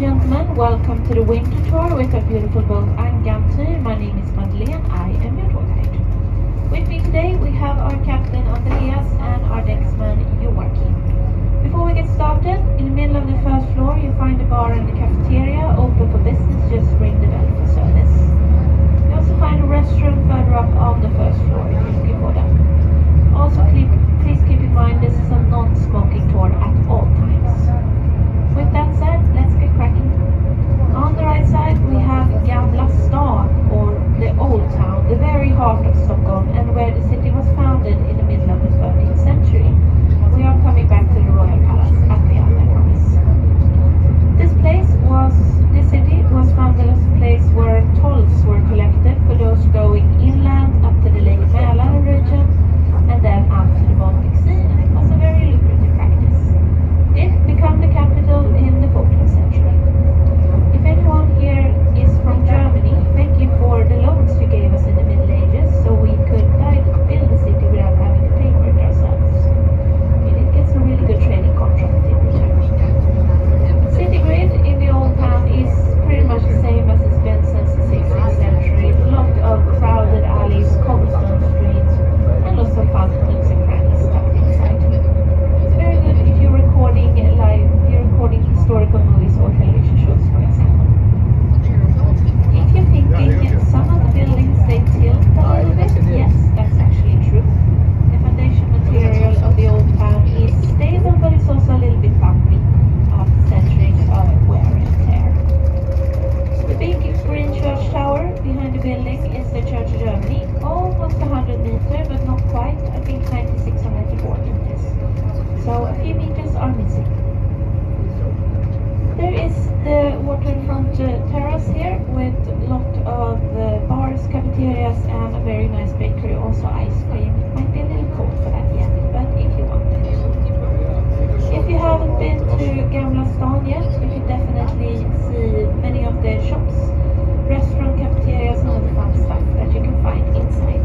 gentlemen, welcome to the winter tour with a beautiful boat Angantyr. My name is Madeleine, I am your tour guide. With me today we have our captain Andreas and our decksman Joakim. Before we get started, in the middle of the first floor you find the bar and the cafeteria open for business, just ring the bell for service. You also find a restroom further up on the first floor if you're looking for them. Also please keep in mind this is a non-smoking tour at all times. With that said, let's get cracking. On the right side we have Gamla Stan, or the Old Town, the very heart of Stockholm and where the city was founded in the middle of the 13th century. We are coming back to the Royal Palace at the end, I promise. This city was founded as a place where tolls were collected for those going inland up to the Lake Mälar region and then out to the Baltic Sea, and it was a very lucrative practice. It became the capital in the 14th century. If anyone here is from Germany, thank you for the loans you gave us in the Middle Ages so we could build the city without having to pay for it ourselves. We did get some really good trading contracts in return. City grid in the old town is pretty much the same as it's been since the 16th century. A lot of crowded alleys, cobblestone streets, and lots of fun nooks and crannies tucked inside. It's very good if you're recording historical movies or television shows, for example. If you're thinking some of the buildings they tilt a little bit, yes, that's actually true. The foundation material of the old town is stable, but it's also a little bit bumpy after centuries of wear and tear. The big green church tower behind the building is the Church of Germany, almost 100 meters, but not quite, I think 96 or 94 meters. So a few meters are missing. There is the waterfront terrace here with a lot of bars, cafeterias and a very nice bakery, also ice cream. It might be a little cold for that yet, but if you want it. If you haven't been to Gamla Stan yet, you can definitely see many of the shops, restaurant, cafeterias and other fun stuff that you can find inside.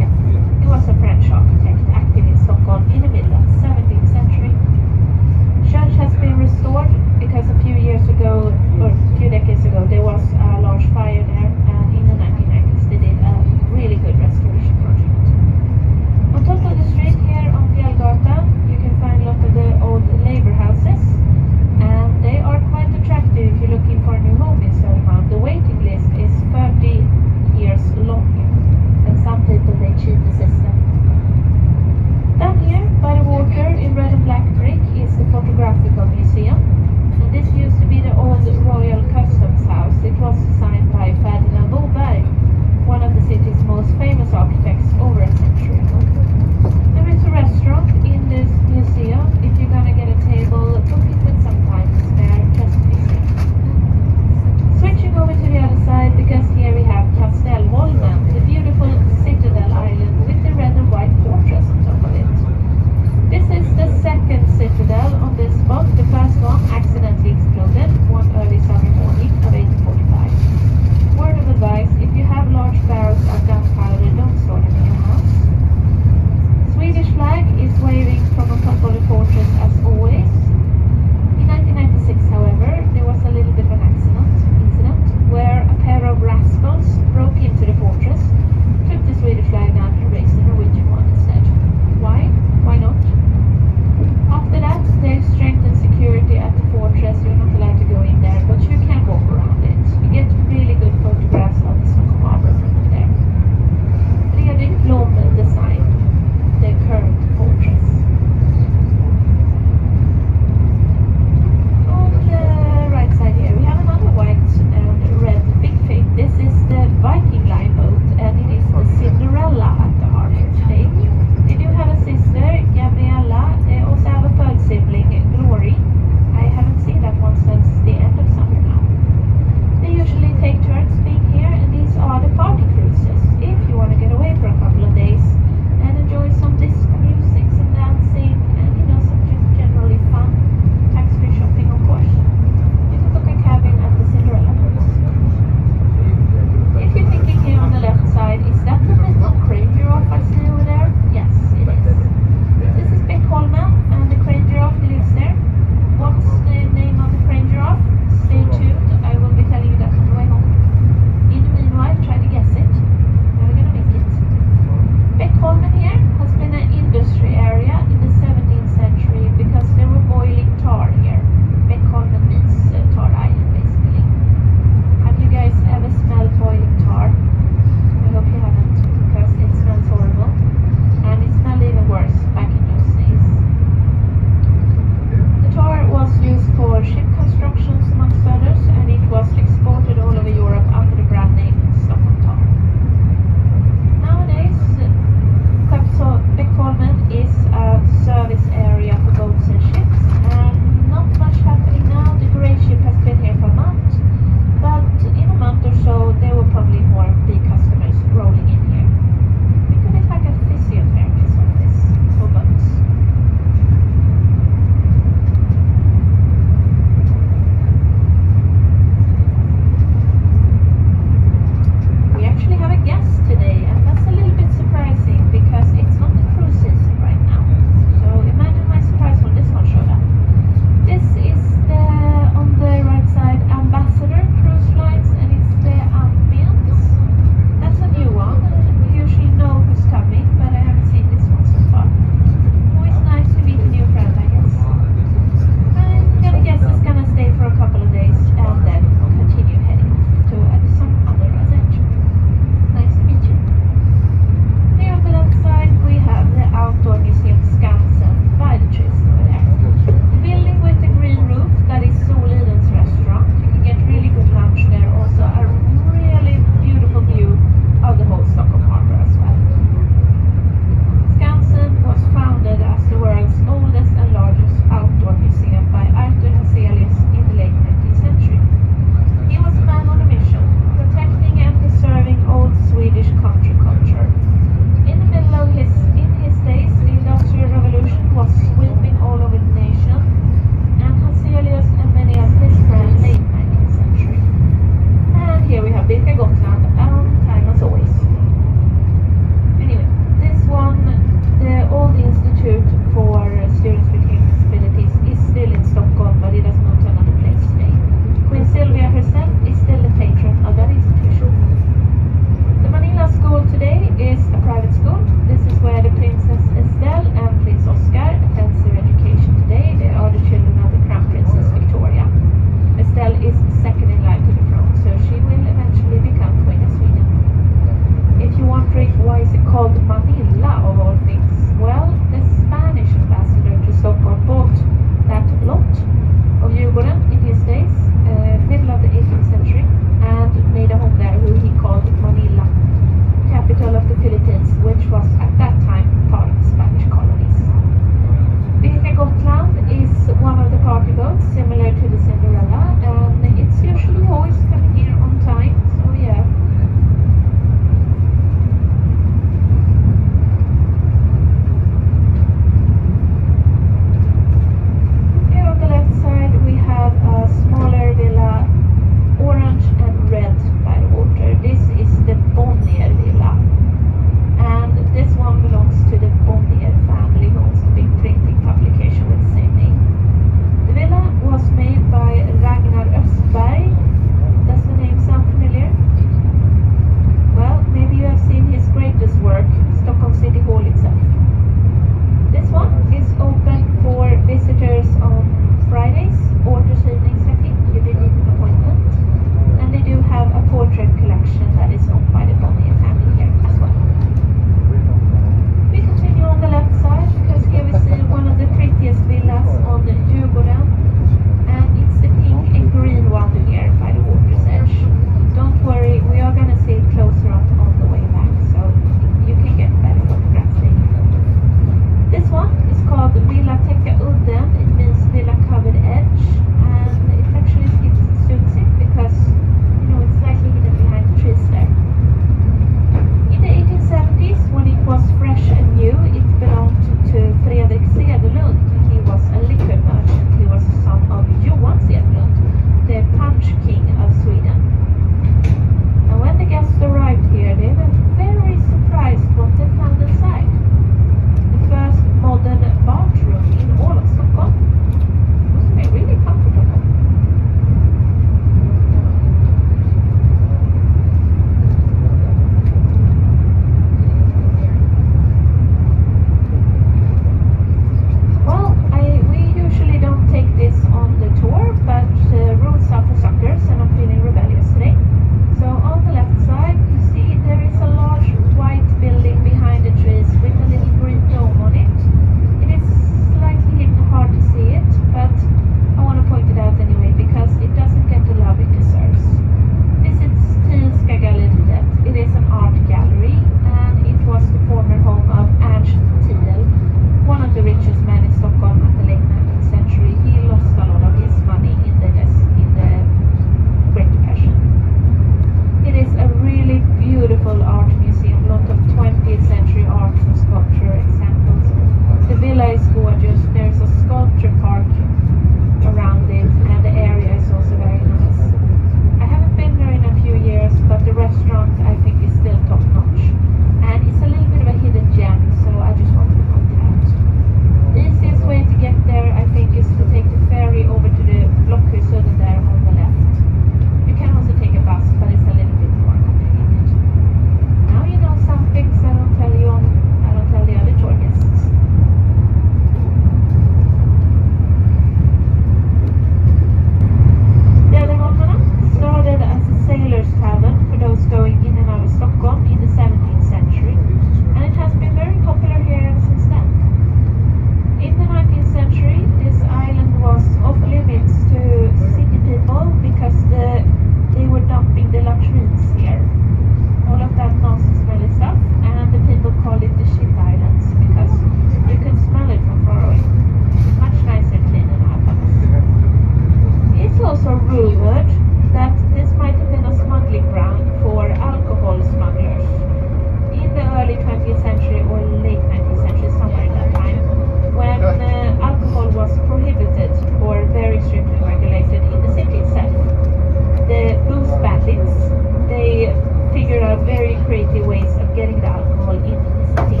the alcohol into the city.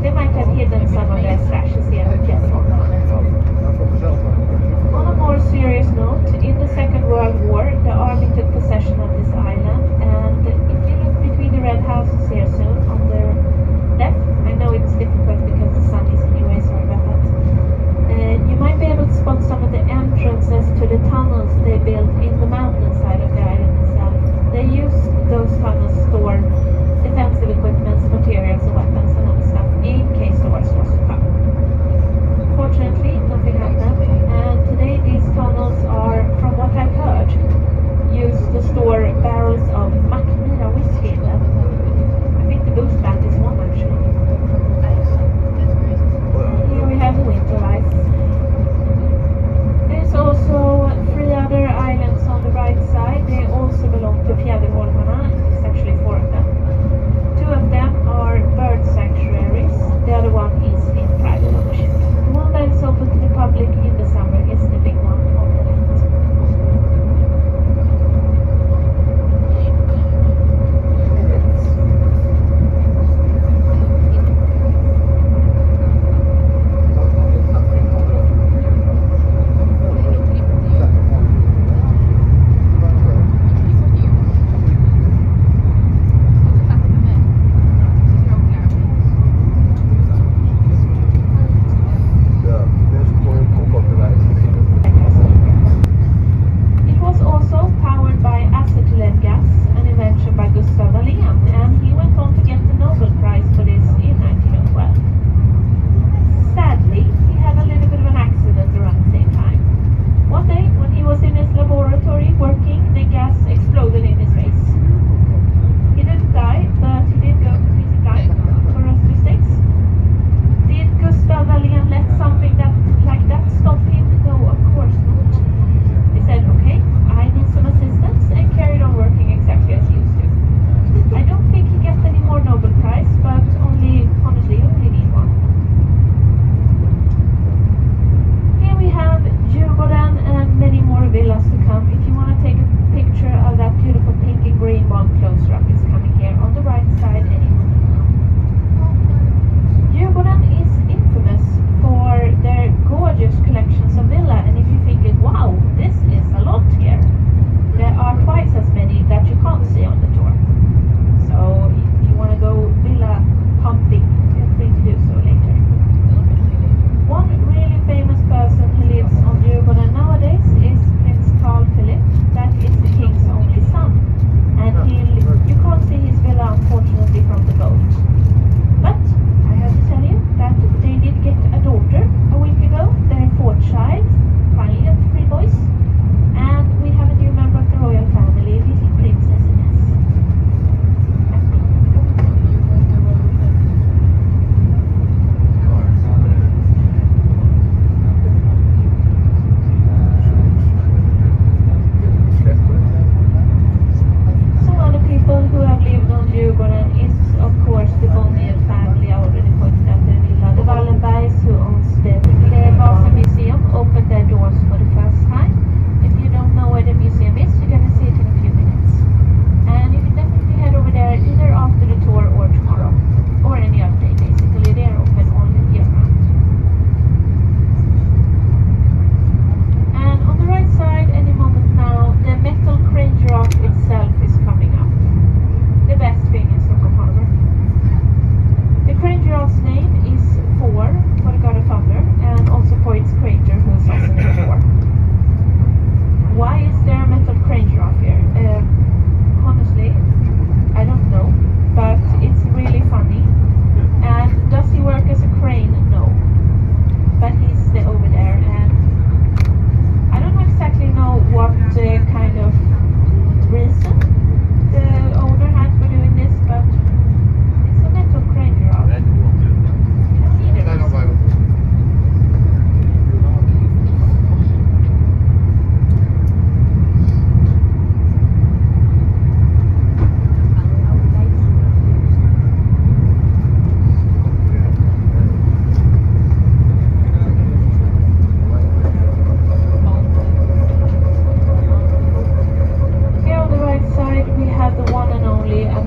They might have hidden some of their stashes here, guess what? On a more serious note, in the Second World War, the army took possession of this island, and if you look between the red houses here soon on the left, I know it's difficult because the sun is anyway, sorry about that. You might be able to spot some of the entrances to the tunnels they built in the mountainside of the island itself. They used those tunnels to store defensive equipment, materials and weapons and other stuff in case the worst was to come. Fortunately, nothing happened, and today these tunnels are, from what I've heard, used to store barrels of Macmillan whiskey in them. I think the booze band is one actually. Here we have the winter lights. There's also 3 other islands on the right side. They also belong to Fjäderholmarna. It's actually 4 of them. 2 of them are bird sanctuaries. The other one is in private ownership. The one that is open to the public in the summer is the big one on the left.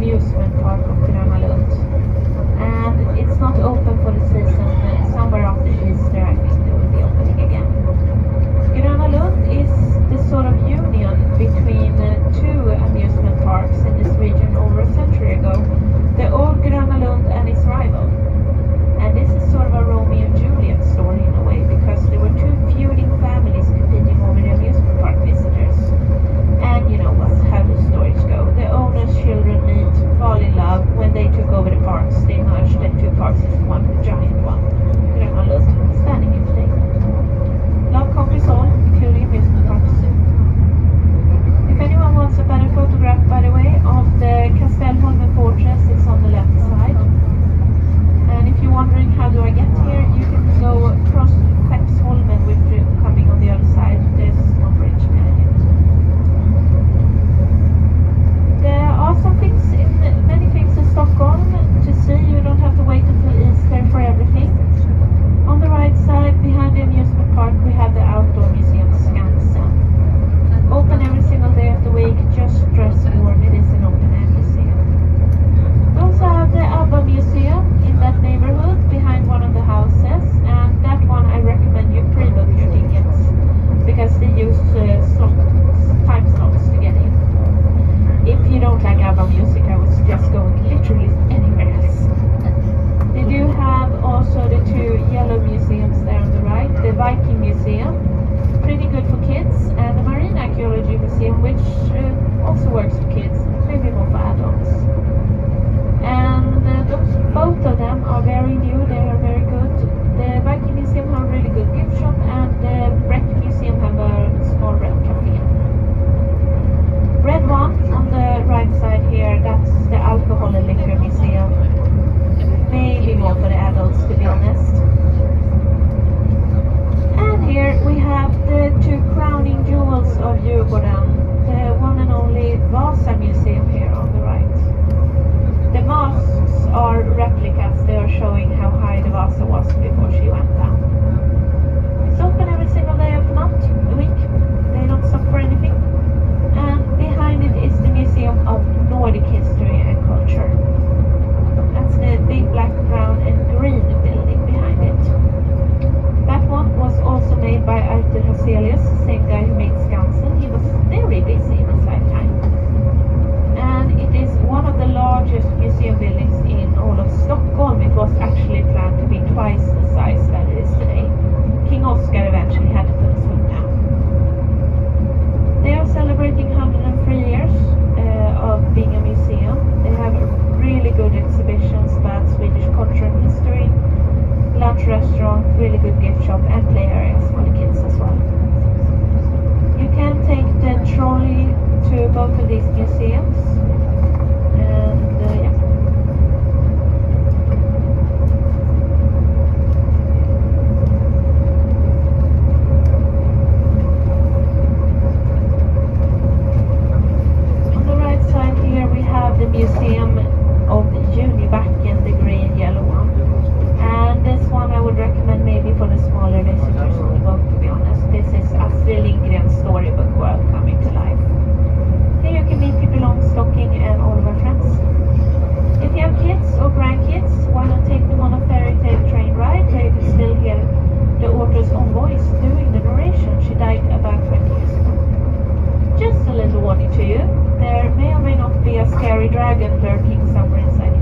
amusement park of Gröna Lund. extensive gift shop and play areas for the kids as well. You can take the trolley to both of these museums, and yeah. On the right side here we have the Museum of Junibacken, the green yellow one. And this one I would recommend maybe for the smaller visitors on the boat, to be honest. This is Astrid Lindgren's storybook world coming to life. Here you can meet Pippi Longstocking and all of our friends. If you have kids or grandkids, why not take them on a fairy tale train ride where you can still hear the author's own voice doing the narration. She died about 20 years ago. Just a little warning to you, there may or may not be a scary dragon lurking somewhere inside